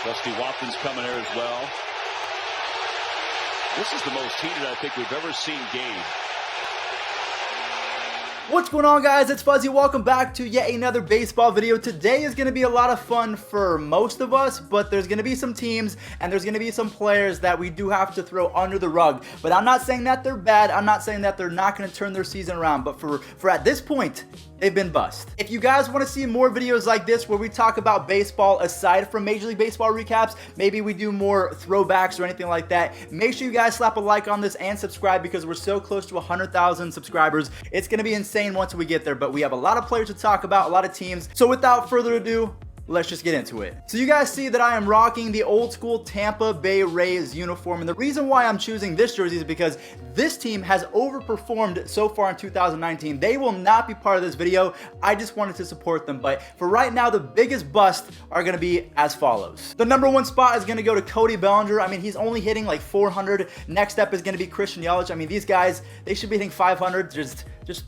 Dusty Watkins coming there as well. This is the most heated I think we've ever seen game. What's going on, guys? It's Fuzzy. Welcome back to yet another baseball video. Today is going to be a lot of fun for most of us, but there's going to be some teams and there's going to be some players that we do have to throw under the rug. But I'm not saying that they're bad. I'm not saying that they're not going to turn their season around. But for at this point, they've been bust. If you guys want to see more videos like this where we talk about baseball aside from Major League Baseball recaps, maybe we do more throwbacks or anything like that, make sure you guys slap a like on this and subscribe because we're so close to 100,000 subscribers. It's going to be insane once we get there, but we have a lot of players to talk about, a lot of teams. So without further ado, let's just get into it. So you guys see that I am rocking the old school Tampa Bay Rays uniform, and the reason why I'm choosing this jersey is because this team has overperformed so far in 2019. They will not be part of this video. I just wanted to support them, but for right now, the biggest bust are going to be as follows. The number one spot is going to go to Cody Bellinger. I mean, he's only hitting like 400. Next up is going to be Christian Yelich. I mean, these guys, they should be hitting 500.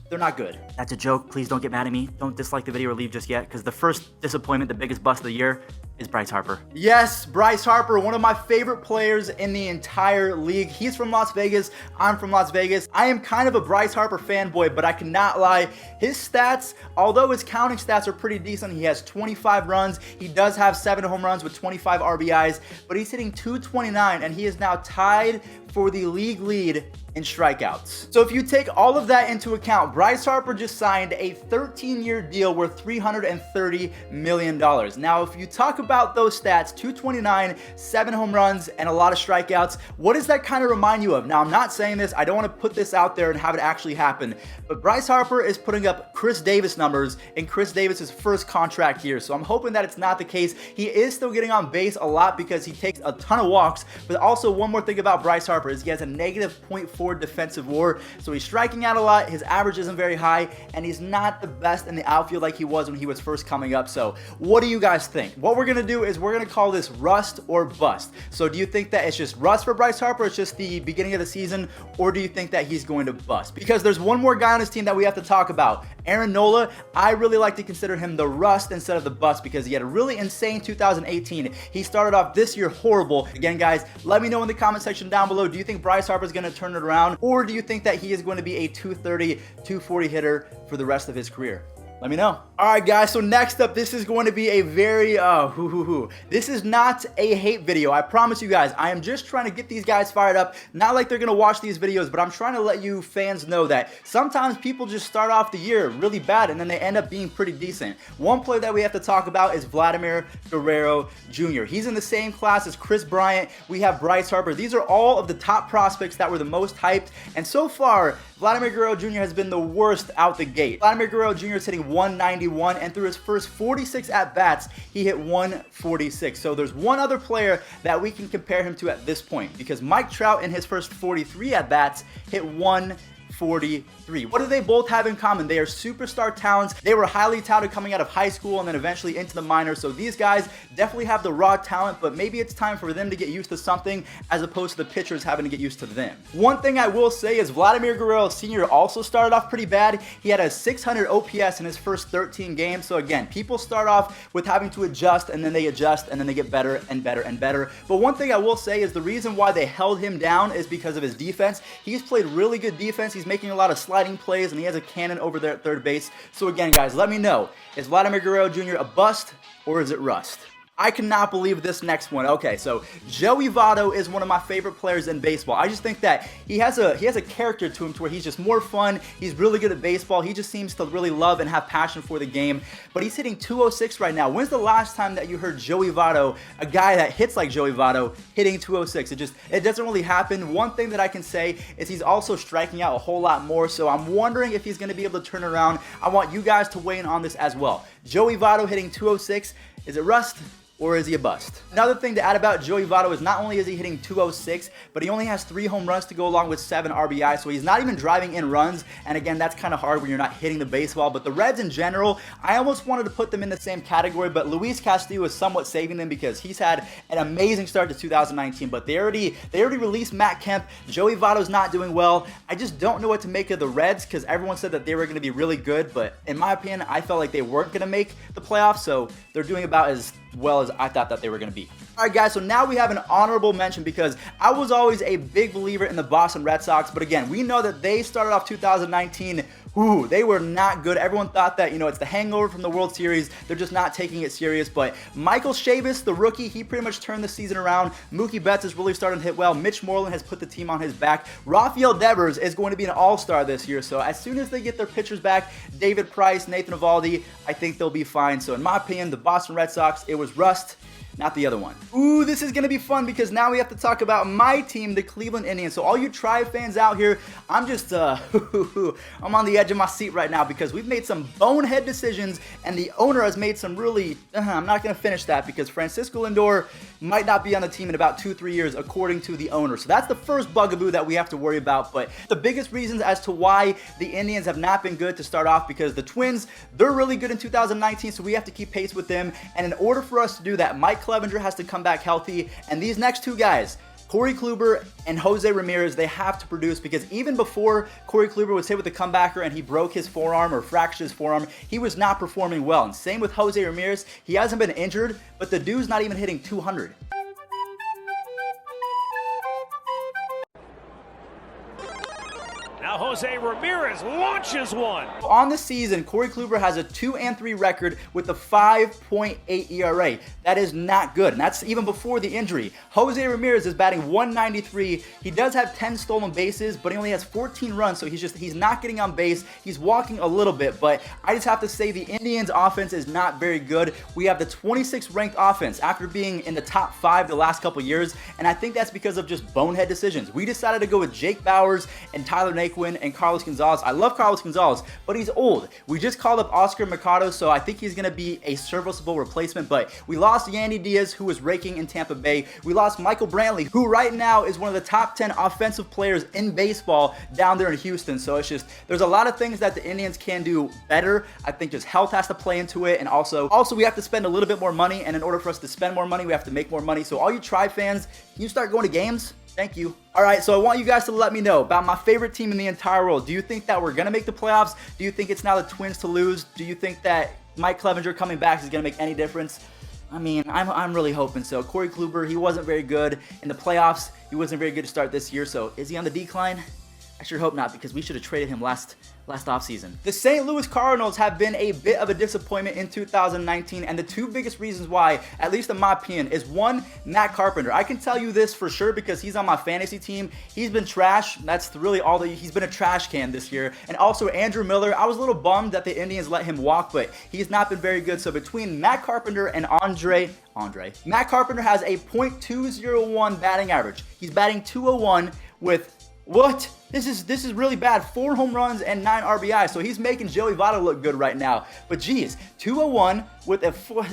They're not good. That's a joke. Please don't get mad at me. Don't dislike the video or leave just yet, because the first disappointment, the biggest bust of the year, is Bryce Harper. Yes, Bryce Harper, one of my favorite players in the entire league. He's from Las Vegas. I'm from Las Vegas. I am kind of a Bryce Harper fanboy, but I cannot lie. His stats, although his counting stats are pretty decent, he has 25 runs. He does have 7 home runs with 25 RBIs, but he's hitting 229, and he is now tied for the league lead in strikeouts. So if you take all of that into account, Bryce Harper just signed a 13-year deal worth $330 million. Now, if you talk about those stats, 229, 7 home runs, and a lot of strikeouts, what does that kind of remind you of? Now, I'm not saying this, I don't want to put this out there and have it actually happen, but Bryce Harper is putting up Chris Davis numbers in Chris Davis's first contract year, so I'm hoping that it's not the case. He is still getting on base a lot because he takes a ton of walks, but also one more thing about Bryce Harper is he has a negative .4 defensive WAR, so he's striking out a lot, his average isn't very high, and he's not the best in the outfield like he was when he was first coming up. So what do you guys think? What we're gonna do is we're gonna call this rust or bust. So do you think that it's just rust for Bryce Harper, it's just the beginning of the season, or do you think that he's going to bust? Because there's one more guy on his team that we have to talk about, Aaron Nola. I really like to consider him the rust instead of the bust because he had a really insane 2018. He started off this year horrible. Again, guys, let me know in the comment section down below, do you think Bryce Harper is going to turn it around, or do you think that he is going to be a 230, 240 hitter for the rest of his career? Let me know. All right, guys, so next up, this is going to be a very, This is not a hate video. I promise you guys, I am just trying to get these guys fired up. Not like they're going to watch these videos, but I'm trying to let you fans know that sometimes people just start off the year really bad and then they end up being pretty decent. One player that we have to talk about is Vladimir Guerrero Jr. He's in the same class as Chris Bryant. We have Bryce Harper. These are all of the top prospects that were the most hyped, and so far, Vladimir Guerrero Jr. has been the worst out the gate. Vladimir Guerrero Jr. is hitting 191, and through his first 46 at-bats, he hit 146. So there's one other player that we can compare him to at this point, because Mike Trout in his first 43 at-bats hit 143. What do they both have in common? They are superstar talents. They were highly touted coming out of high school and then eventually into the minors. So these guys definitely have the raw talent, but maybe it's time for them to get used to something as opposed to the pitchers having to get used to them. One thing I will say is Vladimir Guerrero Sr. also started off pretty bad. He had a 600 OPS in his first 13 games. So again, people start off with having to adjust, and then they adjust, and then they get better and better and better. But one thing I will say is the reason why they held him down is because of his defense. He's played really good defense. He's making a lot of sliding plays, and he has a cannon over there at third base. So again, guys, let me know, is Vladimir Guerrero Jr. a bust or is it rust? I cannot believe this next one. Okay, so Joey Votto is one of my favorite players in baseball. I just think that he has a character to him to where he's just more fun. He's really good at baseball. He just seems to really love and have passion for the game. But he's hitting 206 right now. When's the last time that you heard Joey Votto, a guy that hits like Joey Votto, hitting 206? It doesn't really happen. One thing that I can say is he's also striking out a whole lot more. So I'm wondering if he's going to be able to turn around. I want you guys to weigh in on this as well. Joey Votto hitting 206, is it rust or is he a bust? Another thing to add about Joey Votto is not only is he hitting 206, but he only has 3 home runs to go along with 7 RBI, so he's not even driving in runs, and again, that's kind of hard when you're not hitting the baseball. But the Reds in general, I almost wanted to put them in the same category, but Luis Castillo is somewhat saving them because he's had an amazing start to 2019, but they already released Matt Kemp. Joey Votto's not doing well. I just don't know what to make of the Reds because everyone said that they were going to be really good, but in my opinion, I felt like they weren't going to make the playoffs, so they're doing about as well as I thought that they were going to be. Alright guys, so now we have an honorable mention because I was always a big believer in the Boston Red Sox, but again, we know that they started off 2019, they were not good. Everyone thought that, it's the hangover from the World Series. They're just not taking it serious, but Michael Chavis, the rookie, he pretty much turned the season around. Mookie Betts is really starting to hit well. Mitch Moreland has put the team on his back. Rafael Devers is going to be an all-star this year, so as soon as they get their pitchers back, David Price, Nathan Eovaldi, I think they'll be fine. So in my opinion, the Boston Red Sox, it was rust, not the other one. Ooh, this is going to be fun because now we have to talk about my team, the Cleveland Indians. So all you Tribe fans out here, I'm just, I'm on the edge of my seat right now because we've made some bonehead decisions and the owner has made some really, I'm not going to finish that because Francisco Lindor might not be on the team in about 2-3 years according to the owner. So that's the first bugaboo that we have to worry about. But the biggest reasons as to why the Indians have not been good to start off, because the Twins, they're really good in 2019, so we have to keep pace with them. And in order for us to do that, Mike Clevenger has to come back healthy, and these next two guys, Corey Kluber and Jose Ramirez, they have to produce, because even before Corey Kluber was hit with a comebacker and he broke his forearm or fractured his forearm, he was not performing well. And same with Jose Ramirez. He hasn't been injured, but the dude's not even hitting 200. Now Jose Ramirez launches one. On the season, Corey Kluber has a 2-3 record with a 5.8 ERA. That is not good, and that's even before the injury. Jose Ramirez is batting 193. He does have 10 stolen bases, but he only has 14 runs, so he's not getting on base. He's walking a little bit, but I just have to say the Indians' offense is not very good. We have the 26th ranked offense after being in the top 5 the last couple years, and I think that's because of just bonehead decisions. We decided to go with Jake Bauers and Tyler Naquin and Carlos Gonzalez. I love Carlos Gonzalez, but he's old. We just called up Oscar Mercado, so I think he's going to be a serviceable replacement, but we lost Yandy Diaz, who was raking in Tampa Bay. We lost Michael Brantley, who right now is one of the top 10 offensive players in baseball down there in Houston. So it's just, there's a lot of things that the Indians can do better. I think just health has to play into it, and also we have to spend a little bit more money, and in order for us to spend more money, we have to make more money. So all you Tribe fans, can you start going to games? Thank you. Alright, so I want you guys to let me know about my favorite team in the entire world. Do you think that we're going to make the playoffs? Do you think it's now the Twins to lose? Do you think that Mike Clevenger coming back is going to make any difference? I mean, I'm really hoping so. Corey Kluber, he wasn't very good in the playoffs. He wasn't very good to start this year, so is he on the decline? I sure hope not, because we should have traded him last offseason. The St. Louis Cardinals have been a bit of a disappointment in 2019, and the two biggest reasons why, at least in my opinion, is one, Matt Carpenter. I can tell you this for sure because he's on my fantasy team. He's been trash. That's really all that he's been, a trash can this year. And also Andrew Miller, I was a little bummed that the Indians let him walk, but he's not been very good. So between Matt Carpenter and Matt Carpenter has a .201 batting average. He's batting .201 with what? This is really bad. 4 home runs and 9 RBI. So he's making Joey Votto look good right now. But geez, 201 with a 4.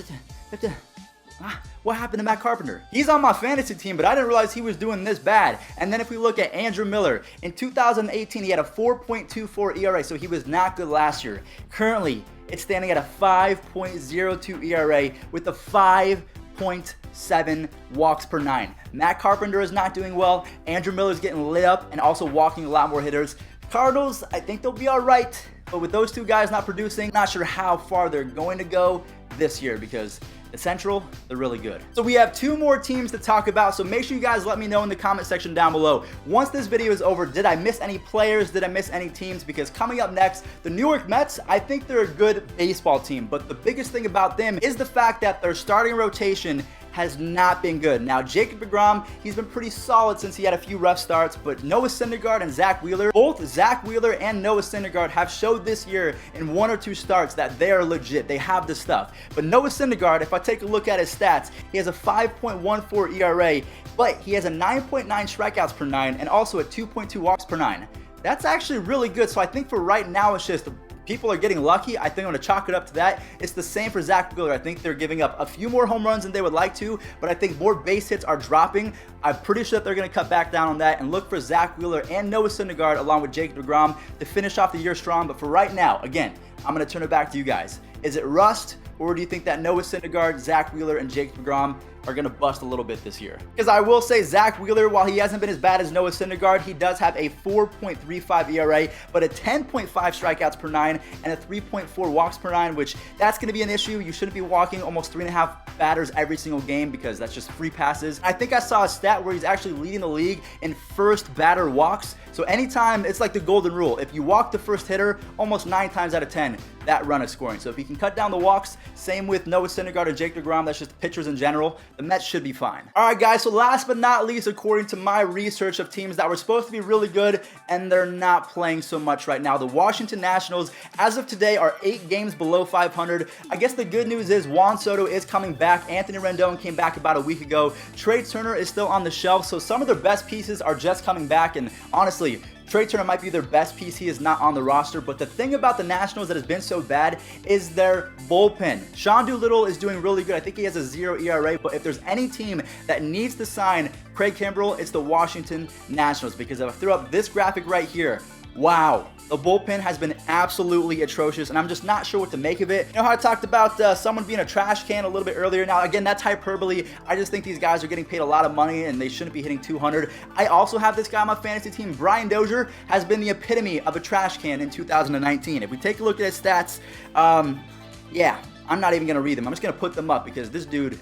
What happened to Matt Carpenter? He's on my fantasy team, but I didn't realize he was doing this bad. And then if we look at Andrew Miller, in 2018, he had a 4.24 ERA, so he was not good last year. Currently, it's standing at a 5.02 ERA with a 5.7 walks per 9. Matt Carpenter is not doing well. Andrew Miller's getting lit up and also walking a lot more hitters. Cardinals, I think they'll be all right, but with those two guys not producing, not sure how far they're going to go this year because the Central, they're really good. So we have 2 more teams to talk about, so make sure you guys let me know in the comment section down below. Once this video is over, did I miss any players? Did I miss any teams? Because coming up next, the New York Mets, I think they're a good baseball team, but the biggest thing about them is the fact that their starting rotation has not been good. Now, Jacob deGrom, he's been pretty solid since he had a few rough starts, but Noah Syndergaard and Zach Wheeler, both Zach Wheeler and Noah Syndergaard have showed this year in 1 or 2 starts that they are legit. They have the stuff. But Noah Syndergaard, if I take a look at his stats, he has a 5.14 ERA, but he has a 9.9 strikeouts per 9 and also a 2.2 walks per 9. That's actually really good. So I think for right now, it's just people are getting lucky. I think I'm going to chalk it up to that. It's the same for Zach Wheeler. I think they're giving up a few more home runs than they would like to, but I think more base hits are dropping. I'm pretty sure that they're going to cut back down on that and look for Zach Wheeler and Noah Syndergaard along with Jacob deGrom to finish off the year strong. But for right now, again, I'm going to turn it back to you guys. Is it rust or do you think that Noah Syndergaard, Zach Wheeler, and Jake DeGrom are going to bust a little bit this year? Because I will say Zach Wheeler, while he hasn't been as bad as Noah Syndergaard, he does have a 4.35 ERA, but a 10.5 strikeouts per 9 and a 3.4 walks per 9, which that's going to be an issue. You shouldn't be walking almost 3.5 batters every single game because that's just free passes. I think I saw a stat where he's actually leading the league in first batter walks. So anytime, it's like the golden rule. If you walk the first hitter, almost 9 times out of 10, that run is scoring. So if you can cut down the walks, same with Noah Syndergaard or Jake DeGrom, that's just pitchers in general, the Mets should be fine. All right, guys, so last but not least, according to my research of teams that were supposed to be really good and they're not playing so much right now, the Washington Nationals, as of today, are 8 games below 500. I guess the good news is Juan Soto is coming back. Anthony Rendon came back about a week ago. Trey Turner is still on the shelf, so some of their best pieces are just coming back, and honestly, Trey Turner might be their best piece. He is not on the roster, but the thing about the Nationals that has been so bad is their bullpen. Sean Doolittle is doing really good. I think he has a 0 ERA, but if there's any team that needs to sign Craig Kimbrell, it's the Washington Nationals, because if I throw up this graphic right here, wow, the bullpen has been absolutely atrocious, and I'm just not sure what to make of it. You know how I talked about someone being a trash can a little bit earlier? Now, again, that's hyperbole. I just think these guys are getting paid a lot of money, and they shouldn't be hitting 200. I also have this guy on my fantasy team. Brian Dozier has been the epitome of a trash can in 2019. If we take a look at his stats, yeah, I'm not even going to read them. I'm just going to put them up because this dude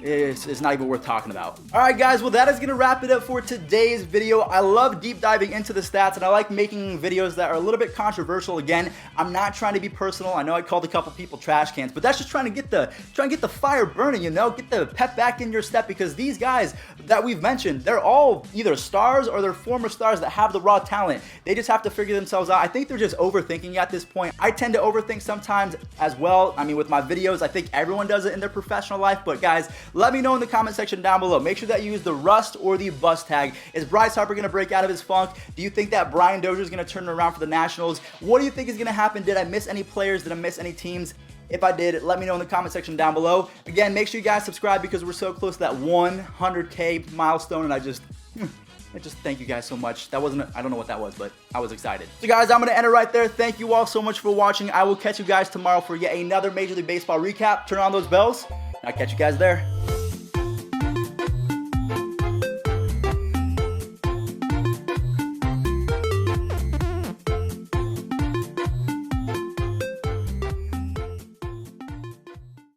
is not even worth talking about. All right, guys, well, that is going to wrap it up for today's video. I love deep diving into the stats, and I like making videos that are a little bit controversial. Again, I'm not trying to be personal. I know I called a couple people trash cans, but that's just trying to get the fire burning, you know, get the pep back in your step, because these guys that we've mentioned, they're all either stars or they're former stars that have the raw talent. They just have to figure themselves out. I think they're just overthinking at this point. I tend to overthink sometimes as well. I mean, with my videos, I think everyone does it in their professional life, but guys, let me know in the comment section down below. Make sure that you use the rust or the bust tag. Is Bryce Harper going to break out of his funk? Do you think that Brian Dozier is going to turn it around for the Nationals? What do you think is going to happen? Did I miss any players? Did I miss any teams? If I did, let me know in the comment section down below. Again, make sure you guys subscribe because we're so close to that 100K milestone, and I just thank you guys so much. That wasn't, I don't know what that was, but I was excited. So guys, I'm going to end it right there. Thank you all so much for watching. I will catch you guys tomorrow for yet another Major League Baseball recap. Turn on those bells, and I'll catch you guys there.